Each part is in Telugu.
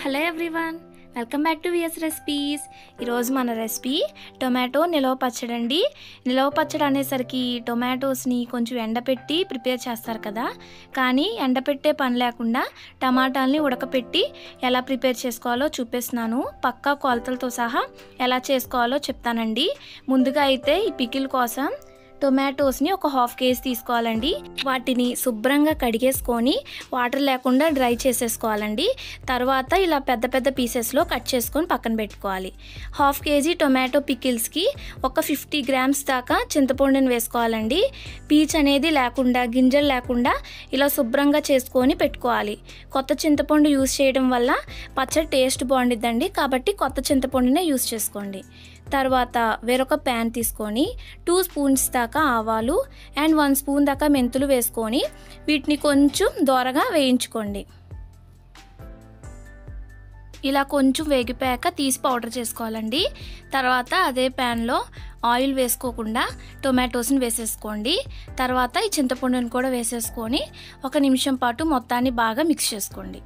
Hello everyone, welcome back to VS recipes. ఈరోజు మన రెసిపీ టొమాటో నిలవ పచ్చడి అండి. నిలవ పచ్చడి అనేసరికి టొమాటోస్ని కొంచెం ఎండపెట్టి ప్రిపేర్ చేస్తారు కదా, కానీ ఎండపెట్టే పని లేకుండా టమాటాలని ఉడకపెట్టి ఎలా ప్రిపేర్ చేసుకోవాలో చూపిస్తున్నాను. పక్కా కొలతలతో సహా ఎలా చేసుకోవాలో చెప్తానండి. ముందుగా అయితే ఈ పికిల్ కోసం టొమాటోస్ని ఒక హాఫ్ కేజీ తీసుకోవాలండి. వాటిని శుభ్రంగా కడిగేసుకొని వాటర్ లేకుండా డ్రై చేసేసుకోవాలండి. తర్వాత ఇలా పెద్ద పెద్ద పీసెస్లో కట్ చేసుకొని పక్కన పెట్టుకోవాలి. హాఫ్ కేజీ టొమాటో పికిల్స్కి ఒక 50 గ్రామ్స్ దాకా చింతపండుని వేసుకోవాలండి. పీచ్ అనేది లేకుండా, గింజలు లేకుండా ఇలా శుభ్రంగా చేసుకొని పెట్టుకోవాలి. కొత్త చింతపండు యూస్ చేయడం వల్ల పచ్చడి టేస్ట్ బాగుండిద్దండి, కాబట్టి కొత్త చింతపండునే యూస్ చేసుకోండి. తర్వాత వేరొక ప్యాన్ తీసుకొని 2 స్పూన్స్ దాకా ఆవాలు అండ్ 1 స్పూన్ దాకా మెంతులు వేసుకొని వీటిని కొంచెం దోరగా వేయించుకోండి. ఇలా కొంచెం వేగిపోయాక తీసి పౌడర్ చేసుకోవాలండి. తర్వాత అదే ప్యాన్లో ఆయిల్ వేసుకోకుండా టొమాటోస్ని వేసేసుకోండి. తర్వాత ఈ చింతపండుని కూడా వేసేసుకొని 1 నిమిషం పాటు మొత్తాన్ని బాగా మిక్స్ చేసుకోండి.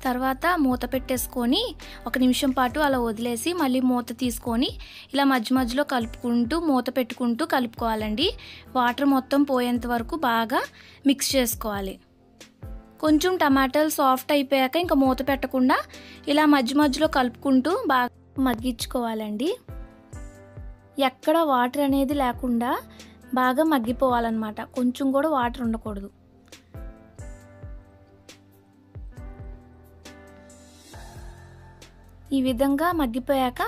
తర్వాత మూత పెట్టేసుకొని 1 నిమిషం పాటు అలా వదిలేసి మళ్ళీ మూత తీసుకొని ఇలా మధ్య మధ్యలో కలుపుకుంటూ మూత పెట్టుకుంటూ కలుపుకోవాలండి. వాటర్ మొత్తం పోయేంత వరకు బాగా మిక్స్ చేసుకోవాలి. కొంచెం టమాటాలు సాఫ్ట్ అయిపోయాక ఇంకా మూత పెట్టకుండా ఇలా మధ్య మధ్యలో కలుపుకుంటూ బాగా మగ్గించుకోవాలండి. ఎక్కడ వాటర్ అనేది లేకుండా బాగా మగ్గిపోవాలన్నమాట. కొంచెం కూడా వాటర్ ఉండకూడదు. ఈ విధంగా మగ్గిపోయాక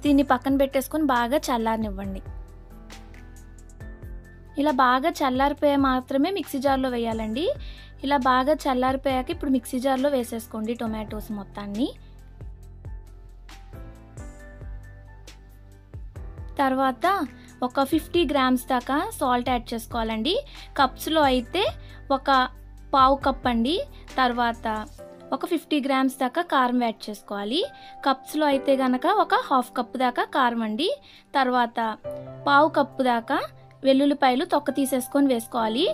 దీన్ని పక్కన పెట్టేసుకొని బాగా చల్లారనివ్వండి. ఇలా బాగా చల్లారిపోయా మాత్రమే మిక్సీ జార్లో వేయాలండి. ఇలా బాగా చల్లారిపోయాక ఇప్పుడు మిక్సీ జార్లో వేసేసుకోండి టొమాటోస్ మొత్తాన్ని. తర్వాత ఒక 50 గ్రామ్స్ దాకా సాల్ట్ యాడ్ చేసుకోవాలండి. కప్స్లో అయితే ఒక పావు కప్ అండి. తర్వాత ఒక 50 గ్రామ్స్ దాకా కారం యాడ్ చేసుకోవాలి. కప్స్లో అయితే కనుక ఒక హాఫ్ కప్ దాకా కారం అండి. తర్వాత పావు కప్పు దాకా వెల్లుల్లిపాయలు తొక్క తీసేసుకొని వేసుకోవాలి.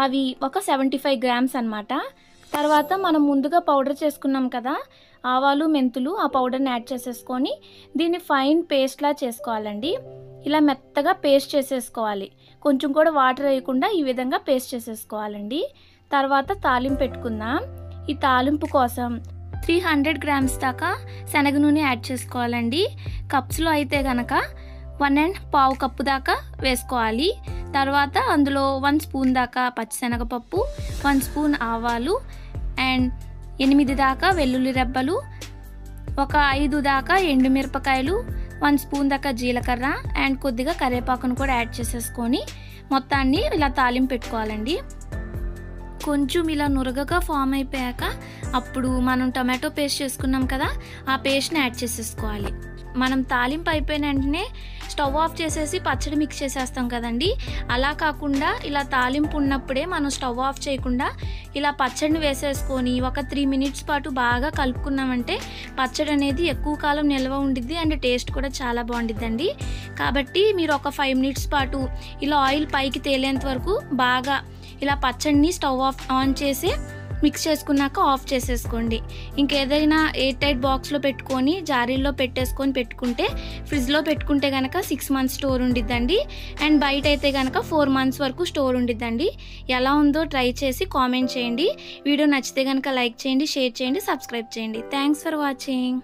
అవి ఒక 75 గ్రామ్స్ అన్నమాట. తర్వాత మనం ముందుగా పౌడర్ చేసుకున్నాం కదా ఆవాలు మెంతులు, ఆ పౌడర్ని యాడ్ చేసేసుకొని దీన్ని ఫైన్ పేస్ట్లా చేసుకోవాలండి. ఇలా మెత్తగా పేస్ట్ చేసేసుకోవాలి. కొంచెం కూడా వాటర్ వేయకుండా ఈ విధంగా పేస్ట్ చేసేసుకోవాలండి. తర్వాత తాలింపు పెట్టుకుందాం. ఈ తాలింపు కోసం 300 గ్రామ్స్ దాకా శనగ నూనె యాడ్ చేసుకోవాలండి. కప్స్లో అయితే కనుక 1.5 కప్పు దాకా వేసుకోవాలి. తర్వాత అందులో 1 స్పూన్ దాకా పచ్చిశనగపప్పు, 1 స్పూన్ ఆవాలు అండ్ 8 దాకా వెల్లుల్లి రెబ్బలు, ఒక 5 దాకా ఎండుమిరపకాయలు, 1 స్పూన్ దాకా జీలకర్ర అండ్ కొద్దిగా కరివేపాకును కూడా యాడ్ చేసేసుకొని మొత్తాన్ని ఇలా తాలింపు పెట్టుకోవాలండి. కొంచెం ఇలా నురగగా ఫామ్ అయిపోయాక అప్పుడు మనం టమాటో పేస్ట్ చేసుకున్నాం కదా, ఆ పేస్ట్ని యాడ్ చేసేసుకోవాలి. మనం తాలింపు అయిపోయిన వెంటనే స్టవ్ ఆఫ్ చేసేసి పచ్చడి మిక్స్ చేసేస్తాం కదండి, అలా కాకుండా ఇలా తాలింపు ఉన్నప్పుడే మనం స్టవ్ ఆఫ్ చేయకుండా ఇలా పచ్చడిని వేసేసుకొని ఒక 3 మినిట్స్ పాటు బాగా కలుపుకున్నామంటే పచ్చడి అనేది ఎక్కువ కాలం నిల్వ ఉండిద్ది అండ్ టేస్ట్ కూడా చాలా బాగుండిద్దండి. కాబట్టి మీరు ఒక 5 మినిట్స్ పాటు ఇలా ఆయిల్ పైకి తేలేంత వరకు బాగా ఇలా పచ్చడిని స్టవ్ ఆన్ చేసి మిక్స్ చేసుకున్నాక ఆఫ్ చేసేసుకోండి. ఇంకేదైనా ఎయిర్ టైట్ బాక్స్లో పెట్టుకొని జారీల్లో పెట్టేసుకొని పెట్టుకుంటే ఫ్రిడ్జ్లో పెట్టుకుంటే కనుక 6 మంత్స్ స్టోర్ ఉండిద్దండి అండ్ బయట అయితే కనుక 4 మంత్స్ వరకు స్టోర్ ఉండిద్దండి. ఎలా ఉందో ట్రై చేసి కామెంట్ చేయండి. వీడియో నచ్చితే కనుక లైక్ చేయండి, షేర్ చేయండి, సబ్స్క్రైబ్ చేయండి. Thanks for watching.